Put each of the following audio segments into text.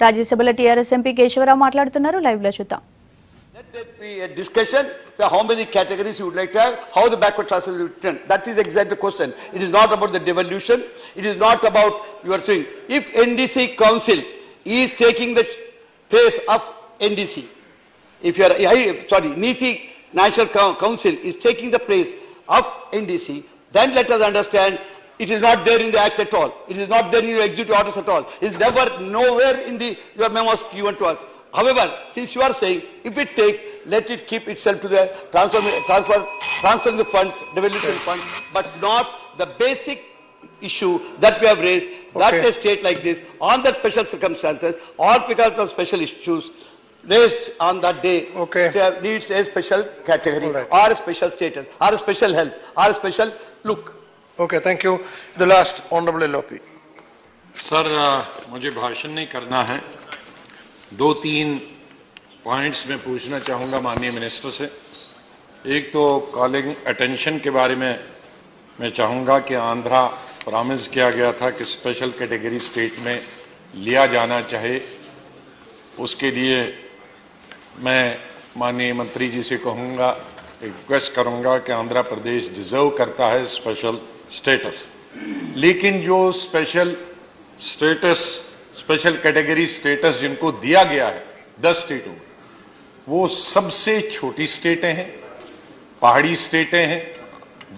రాజ్యసభలో TRS MP Keshavarao మాట్లాడుతున్నారు. Live లో చూద్దాం. Let there be a discussion for how many categories you would like to have, how the backward classes will return. That is exactly the question. It is not about the devolution. It is not about, you are saying, if NDC Council is taking the place of NDC, if you are, Niti National Council is taking the place of NDC, then let us understand it is not there in the Act at all. It is not there in your executive orders at all. It is never, nowhere in your memos given to us. However, since you are saying, if it takes, let it keep itself to the transferring the funds, devolution funds, but not the basic issue that we have raised, that a state like this, on the special circumstances, or because of special issues raised on that day, needs a special category, or a special status, or a special help, or a special look. Okay, thank you. The last, Honorable LOP. Sir, मुझे भाषण नहीं करना है. 2-3 points में पूछना चाहूँगा माननीय minister से. एक तो कॉलिंग अटेंशन के बारे में मैं चाहूँगा कि आंध्रा प्रॉमिस किया गया था कि स्पेशल कैटेगरी स्टेट में लिया जाना चाहे. उसके लिए मैं माननीय मंत्री जी से कहूँगा, रिक्वेस्ट करूँगा कि आंध्र प्रदेश डिजर्व करता है स्पेशल स्टेटस. लेकिन जो स्पेशल कैटेगरी स्टेटस जिनको दिया गया है 10 स्टेटों में, वो सबसे छोटी स्टेटें हैं, पहाड़ी स्टेटें हैं,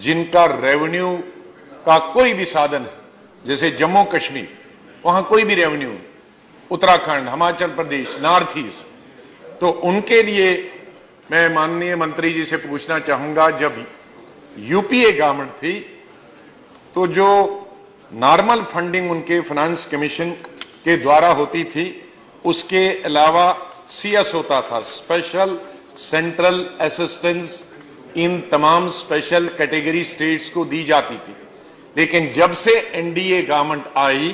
जिनका रेवेन्यू का कोई भी साधन है. जैसे जम्मू कश्मीर, वहां कोई भी revenue, Uttarakhand, Himachal Pradesh, north east. तो उनके लिए मैं माननीय मंत्री जी से पूछना चाहूंगा, जब यूपीए गवर्नमेंट थी तो जो नॉर्मल फंडिंग उनके फाइनेंस कमीशन के द्वारा होती थी, उसके अलावा सीएस होता था, स्पेशल सेंट्रल असिस्टेंस, इन तमाम स्पेशल कैटेगरी स्टेट्स को दी जाती थी. लेकिन जब से एनडीए गवर्नमेंट आई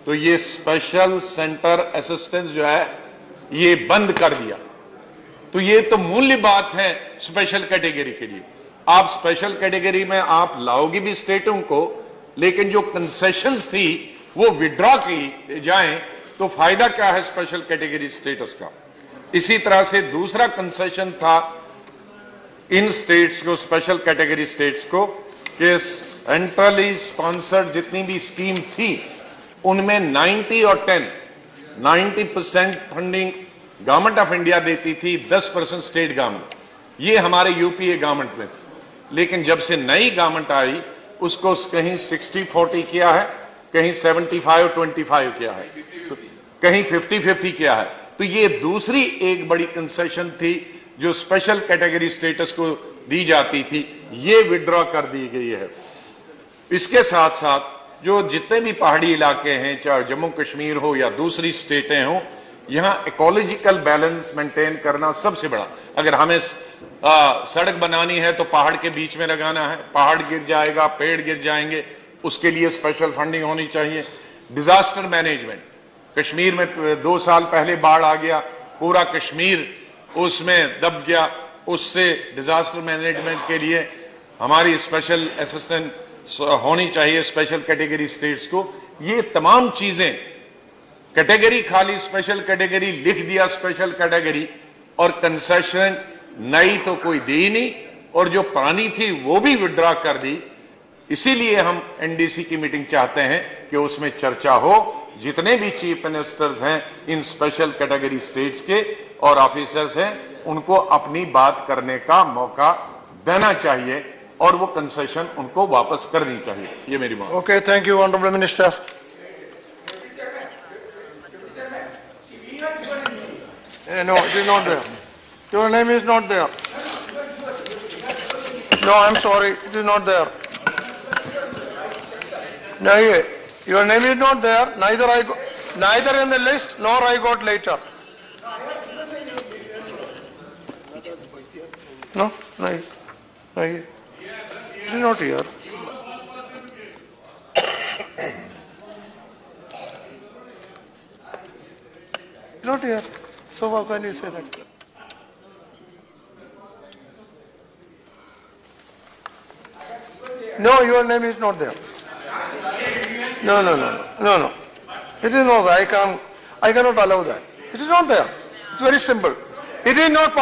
तो ये स्पेशल सेंटर असिस्टेंस जो है ये बंद कर दिया. तो ये तो मूल्य बात है स्पेशल कैटेगरी के लिए. आप स्पेशल कैटेगरी में आप लाओगे भी स्टेटों को, लेकिन जो कंसेशंस थी वो विड्रॉ की जाएं तो फायदा क्या है स्पेशल कैटेगरी स्टेटस का. इसी तरह से दूसरा कंसेशन था इन स्टेट्स को, स्पेशल कैटेगरी स्टेट्स को, कि सेंट्रली स्पॉन्सर्ड जितनी भी स्कीम थी उनमें 90% फंडिंग गवर्नमेंट ऑफ इंडिया देती थी, 10% स्टेट गवर्नमेंट. ये हमारे यूपीए गवर्नमेंट में थी. लेकिन जब से नई गवर्नमेंट आई उसको कहीं 60-40 किया है, कहीं 75-25 किया है, तो कहीं 50-50 किया है. तो ये दूसरी एक बड़ी कंसेशन थी जो स्पेशल कैटेगरी स्टेटस को दी जाती थी, ये विड्रॉ कर दी गई है. इसके साथ साथ जो जितने भी पहाड़ी इलाके हैं, चाहे जम्मू कश्मीर हो या दूसरी स्टेटें हो, यहां इकोलॉजिकल बैलेंस मेंटेन करना सबसे बड़ा. अगर हमें सड़क बनानी है तो पहाड़ के बीच में लगाना है, पहाड़ गिर जाएगा, पेड़ गिर जाएंगे, उसके लिए स्पेशल फंडिंग होनी चाहिए. डिजास्टर मैनेजमेंट, कश्मीर में 2 साल पहले बाढ़ आ गया, पूरा कश्मीर उसमें दब गया. उससे डिजास्टर मैनेजमेंट के लिए हमारी स्पेशल असिस्टेंट होनी चाहिए स्पेशल कैटेगरी स्टेट्स को. ये तमाम चीजें, कैटेगरी खाली स्पेशल कैटेगरी लिख दिया स्पेशल कैटेगरी, और कंसेशन नई तो कोई दी नहीं, और जो पुरानी थी वो भी विड्रॉ कर दी. इसीलिए हम एनडीसी की मीटिंग चाहते हैं कि उसमें चर्चा हो, जितने भी चीफ मिनिस्टर्स हैं इन स्पेशल कैटेगरी स्टेट्स के और ऑफिसर्स हैं, उनको अपनी बात करने का मौका देना चाहिए और वो कंसेशन उनको वापस करनी चाहिए. ये मेरी बात. Okay, thank you honourable minister. No, it is not there. Your name is not there. No, I'm sorry, it is not there. No, your name is not there. Neither in the list nor I got later. No, it is not here. Not here. So how can you say that? No, your name is not there. No. It is not. I cannot allow that. It is not there. It's very simple. It is not,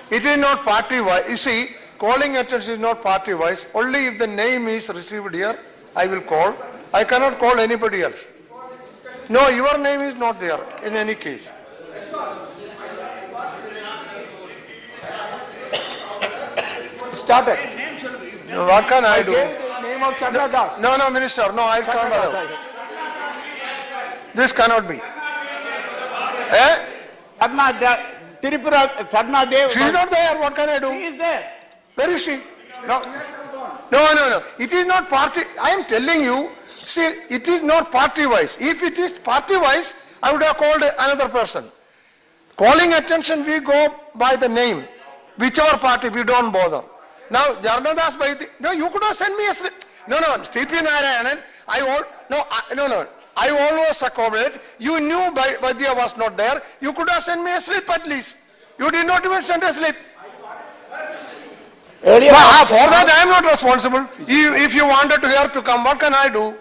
it is not party-wise. You see, calling attention is not party-wise. Only if the name is received here, I will call. I cannot call anybody else. No, your name is not there in any case. Started. No, what can I do? Gave the name of Chandra Das. No, no, Minister. No, I Chandra can't Das, allow. This cannot be. Eh? Tripura, Sadhna Dev. She is not there. What can I do? She is there. Where is she? No. No. It is not party. I am telling you, see, it is not party-wise. If it is party-wise, I would have called another person. Calling attention, we go by the name. Whichever party, we don't bother. Now, Jarnadas Bhaiti, no, you could have sent me a slip. No, C.P. Narayanan, I always accommodate. You knew Vaidya was not there. You could have sent me a slip at least. You did not even send a slip. Earlier, For that I am not responsible. If you wanted her to come, what can I do?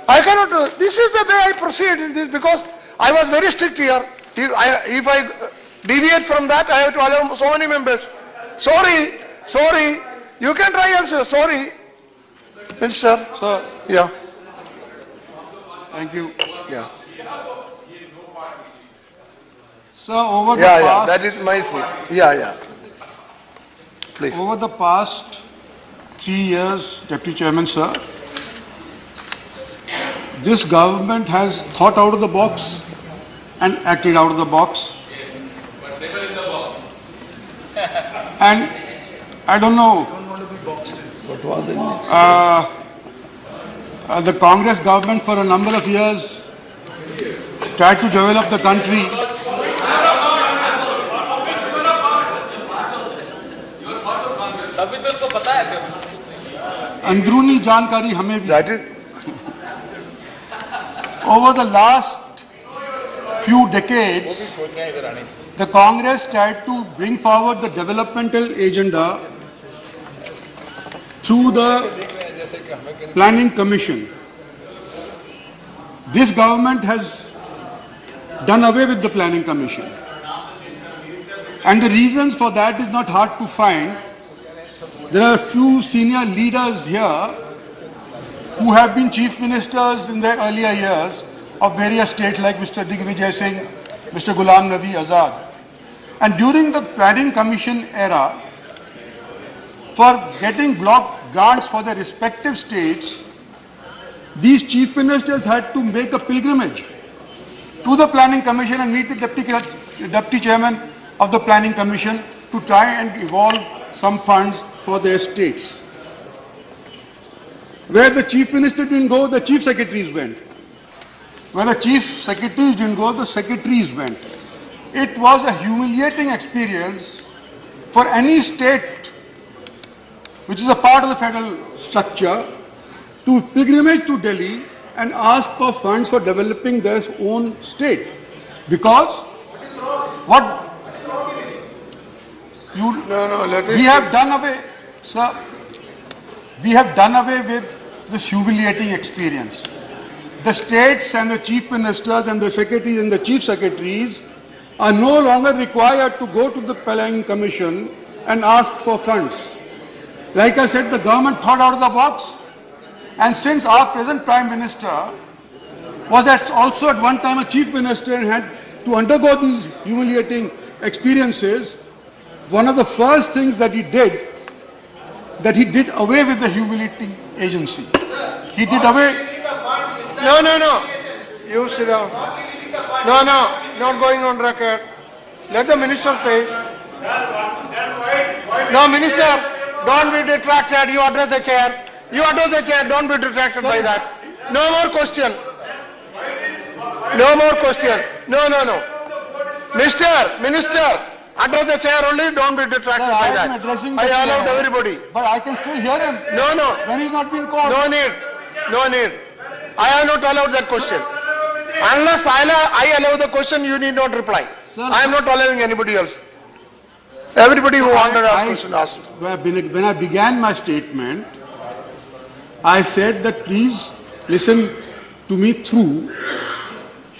I cannot do. This is the way I proceed in this because I was very strict here. If I deviate from that, I have to allow so many members. Sorry. You can try also. Sorry. Minister. Sir. Yeah. Thank you. Yeah. Sir, over the Yeah, past, that is my seat. Yeah. Please. over the past 3 years, Deputy Chairman, sir, this government has thought out of the box and acted out of the box. And I don't know. The Congress government for a number of years tried to develop the country. अंदरूनी जानकारी हमें भी That is. over the last few decades, the Congress tried to bring forward the developmental agenda through the Planning Commission. This government has done away with the Planning Commission. And the reasons for that is not hard to find. There are a few senior leaders here who have been chief ministers in their earlier years of various states like Mr. Digvijay Singh, Mr. Ghulam Nabi Azad. And during the Planning Commission era, for getting block grants for their respective states, these chief ministers had to make a pilgrimage to the Planning Commission and meet the deputy chairman of the Planning Commission to try and evolve some funds for their states. Where the chief minister didn't go, the chief secretaries went. Where the chief secretaries didn't go, the secretaries went. It was a humiliating experience for any state which is a part of the federal structure to pilgrimage to Delhi and ask for funds for developing their own state. Because what you we have done away, sir, we have done away with this humiliating experience. The states and the chief ministers and the secretaries and the chief secretaries are no longer required to go to the Planning Commission and ask for funds. Like I said, the government thought out of the box, and since our present Prime Minister was also at one time a chief minister and had to undergo these humiliating experiences, one of the first things that he did away with the humiliating agency. He did away. No. You sit down. No, not going on record. Let the minister say. No, minister, don't be detracted. You address the chair. Don't be detracted by that. No more question. No. Minister, address the chair only. Don't be detracted Sir, by I am that. addressing the I allowed chair, everybody. But I can still hear him. No. When he's not been called. No need. I have not allowed that question. Unless I allow the question, you need not reply. Sir, I am not allowing anybody else. Everybody who wanted to ask question asked. When I began my statement, I said that please listen to me through.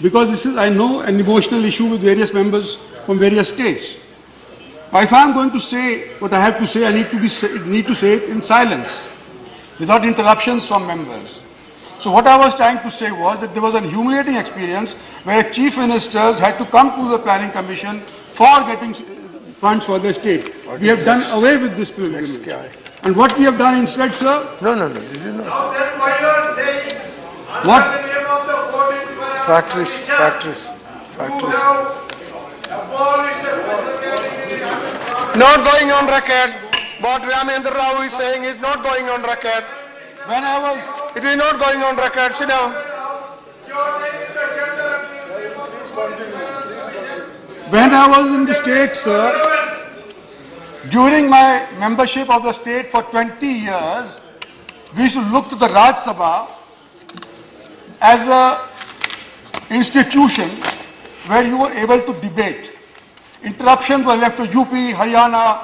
because this is, I know, an emotional issue with various members from various states. If I am going to say what I have to say, I need to say it in silence, without interruptions from members. So what I was trying to say was that there was a humiliating experience where chief ministers had to come to the planning commission for getting funds for their state. We have done away with this privilege. And what we have done instead, sir? No, this is not. Now then why you are saying What? under the name of the court Factories. you have abolished the Not going on record. What Ramendra Rao is saying is not going on record. When I was, It is not going on record. Sit down. when I was in the state, sir, during my membership of the state for 20 years, we used to look to the Raj Sabha as a institution where you were able to debate. Interruptions were left to UP, Haryana,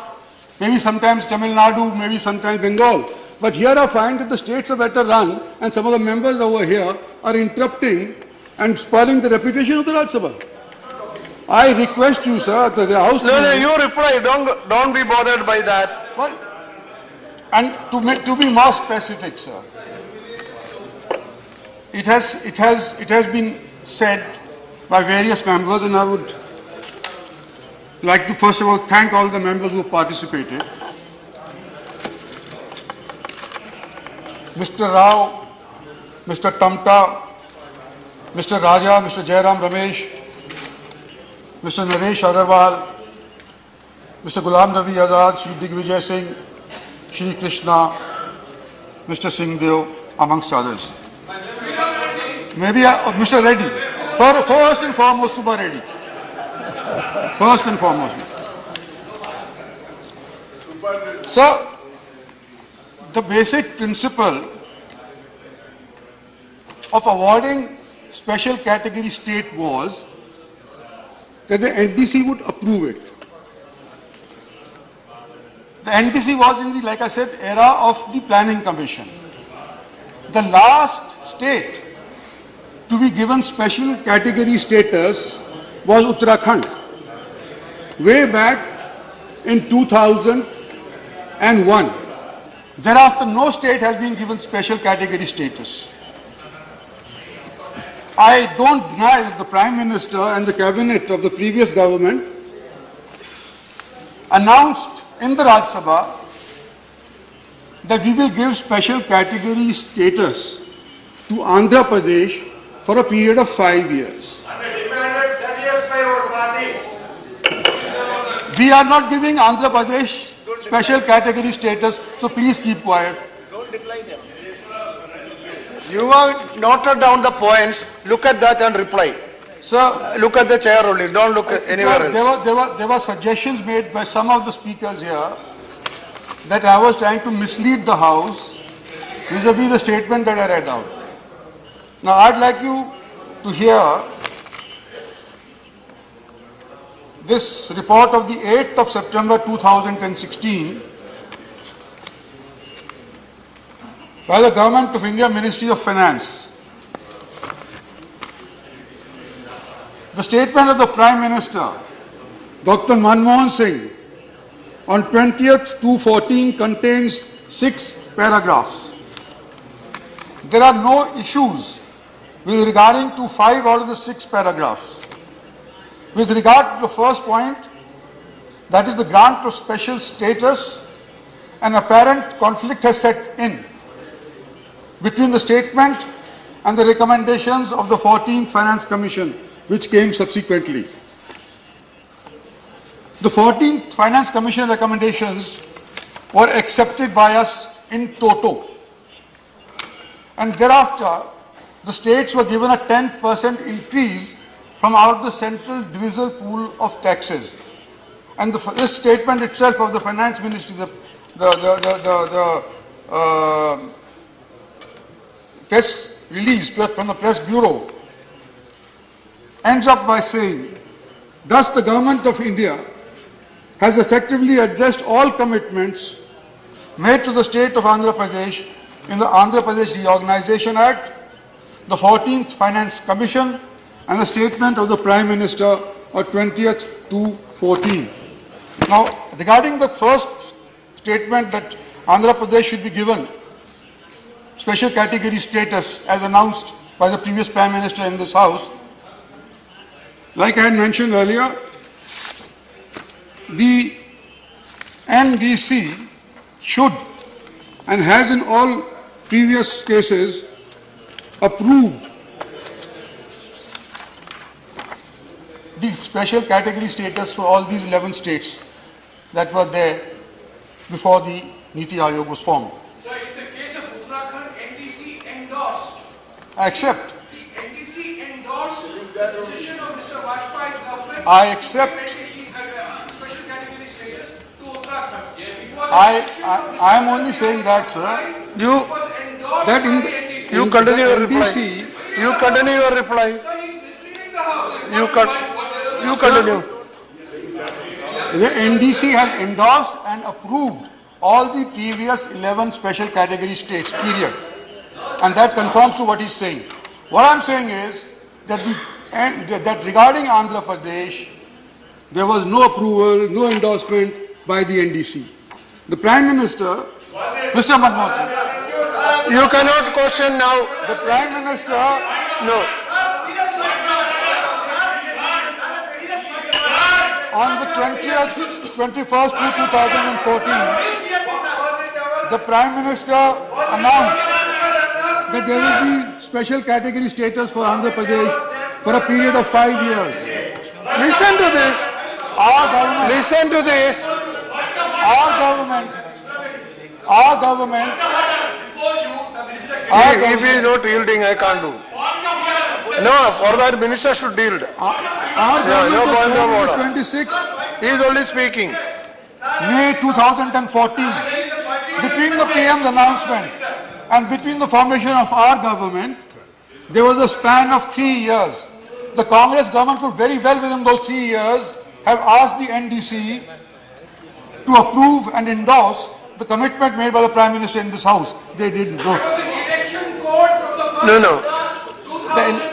maybe sometimes Tamil Nadu, maybe sometimes Bengal. But here I find that the states are better run, and some of the members over here are interrupting and spoiling the reputation of the Raj Sabha. I request you, sir, that the House... No, you reply. Don't be bothered by that. Well, and to be more specific, sir, it has been said by various members, and I would like to first of all thank all the members who participated. Mr. Rao, Mr. Tamta, Mr. Raja, Mr. Jairam Ramesh, Mr. Naresh Agarwal, Mr. Ghulam Nabi Azad, Shri Digvijay Singh, Shri Krishna, Mr. Singhdev, amongst others. Maybe Mr. Reddy. First and foremost, Subha Reddy. First and foremost. So, the basic principle of awarding special category state was that the NDC would approve it. The NDC was in the, like I said, era of the Planning Commission. The last state to be given special category status was Uttarakhand, way back in 2001. Thereafter, no state has been given special category status. I don't deny that the Prime Minister and the Cabinet of the previous government announced in the Raj Sabha that we will give special category status to Andhra Pradesh for a period of 5 years. demanded 10 years by our party. We are not giving Andhra Pradesh special category status, so please keep quiet. You have noted down the points. Look at that and reply. Sir, Look at the chair only. Don't look anywhere else. there were suggestions made by some of the speakers here that I was trying to mislead the House vis-a-vis the statement that I read out. Now, I'd like you to hear this report of the 8th of September 2016 by the Government of India Ministry of Finance. The statement of the Prime Minister, Dr. Manmohan Singh, on 20th 2/14 contains 6 paragraphs. There are no issues with regarding to 5 out of the 6 paragraphs. With regard to the first point, that is the grant of special status, an apparent conflict has set in between the statement and the recommendations of the 14th Finance Commission, which came subsequently. The 14th Finance Commission recommendations were accepted by us in toto. And thereafter, the states were given a 10% increase from out the central divisal pool of taxes. And this statement itself of the Finance Ministry, the press release from the Press Bureau, ends up by saying, thus the Government of India has effectively addressed all commitments made to the state of Andhra Pradesh in the Andhra Pradesh Reorganization Act, the 14th Finance Commission, and the statement of the Prime Minister of 20th to 14. Now, regarding the first statement that Andhra Pradesh should be given special category status as announced by the previous Prime Minister in this House, like I had mentioned earlier, the NDC should and has in all previous cases approved the special category status for all these 11 states that were there before the Niti Aayog was formed. Sir, in the case of Uttarakhand, NDC endorsed. I accept. The NDC endorsed the decision of Mr. Vajpayee's government. I accept. NDC special category status to Uttarakhand. It was I am only saying that, sir. You, it was endorsed That in by the, the NDC. you in continue the your reply. NDC, You continue your reply. Sir, he's misleading the House. You continue. the NDC has endorsed and approved all the previous 11 special category states, period. And that conforms to what he's saying. What I'm saying is that, that regarding Andhra Pradesh, there was no approval, no endorsement by the NDC. The Prime Minister, Mr. Manmohan, You cannot question now. the Prime Minister, No. on the 21st to 2014, the Prime Minister announced that there will be special category status for Andhra Pradesh for a period of 5 years. Listen to this. Our government, Listen to this. our government, If he is not yielding, I can't do. No, for that minister should yield. our no government was point of formed on order. the 26th He is only speaking. May 2014. Between the PM's announcement and between the formation of our government, there was a span of 3 years. The Congress government could very well within those 3 years have asked the NDC to approve and endorse the commitment made by the Prime Minister in this House. They didn't do. Election code from the first No, no. 2014.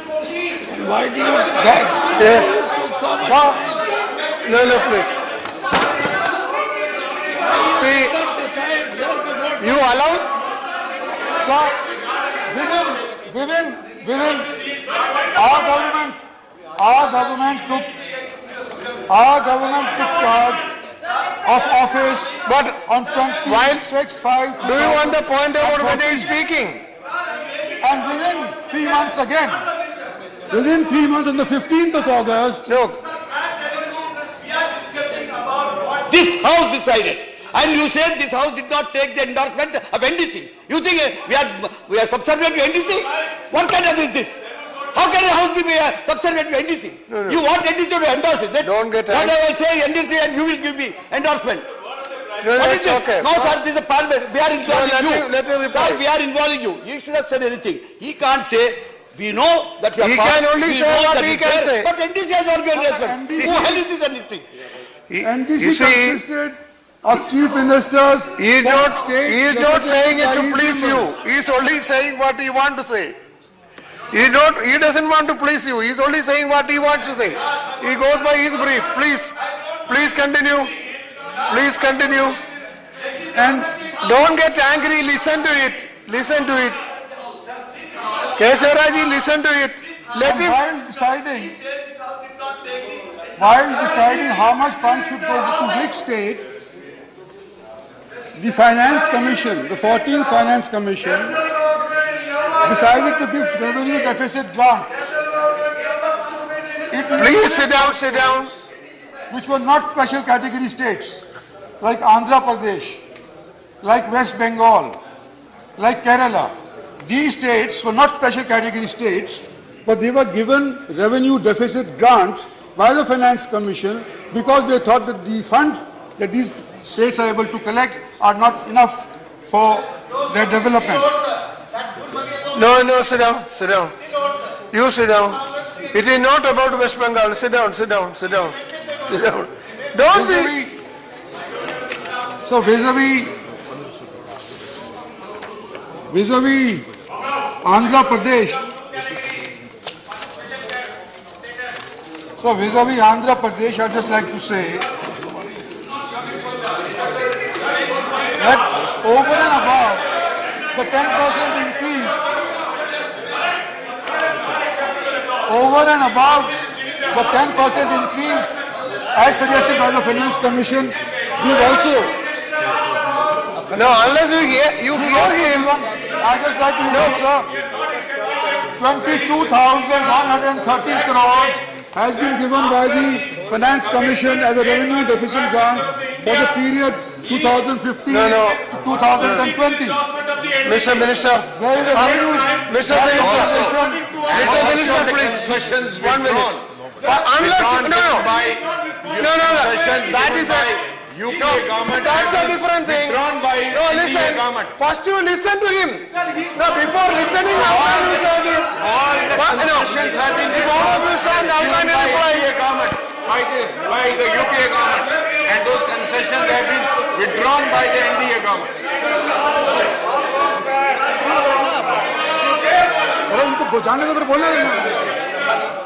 Yes. No, please. See, you allow? So, within our government took charge of office But on 26/5. do you want the point about when he is speaking? And within 3 months again, within 3 months on the 15th of August, No. This House decided. And you said this House did not take the endorsement of NDC. You think we are subservient to NDC? What kind of is this? How can a House be subservient to NDC? You want NDC to endorse it? Don't get What angry. I will say NDC and you will give me endorsement. No, What is it's this? okay. No, sir, this is a parliament. We are involving let you. him- let him reply. Sir, we are involving you. He should have said anything. He can't say, we know that you are He part, can only we say know what that he it's can there, say. But NDC has not given endorsement. NDC Who hell is this NDC? NDC You see, consisted of chief ministers. he is from not, states he is not saying it to represented by please his you. members. He is only saying what he wants to say. He doesn't want to please you. He is only saying what he wants to say. He goes by his brief. Please continue. Please continue. And Don't get angry. Listen to it. Listen to it. Keshavaraji, listen to it. Let him. while deciding how much funds should go to which state, the Finance Commission, the 14th Finance Commission, decided to give revenue deficit grant. Please sit down. Sit down. Which were not special category states, like Andhra Pradesh, like West Bengal, like Kerala. These states were not special category states, but they were given revenue deficit grants by the Finance Commission because they thought that the fund that these states are able to collect are not enough for their development. No, sit down. Sit down. You sit down. It is not about West Bengal. Sit down. Don't be. So vis-a-vis Andhra Pradesh, So vis-a-vis Andhra Pradesh, I'd just like to say that over and above the 10% increase, over and above the 10% increase as suggested by the Finance Commission, we've also... No, unless you hear him. I just like to note, sir, 22,113 crores has been given by the Finance Commission as a revenue deficit grant for the period 2015 to 2020. Mr. Minister, There is a revenue... Mr. Minister, please. Concessions 1 minute. withdrawn. Unless that is UPA government. That's a different thing. Withdrawn by listen. government. First you listen to him. No, before listening, how can you say this? All the concessions have been If all of you sound, how can you reply? by the UPA government, and those concessions have been withdrawn by the NDA government. अरे उनको जाने दो, फिर बोलने देना।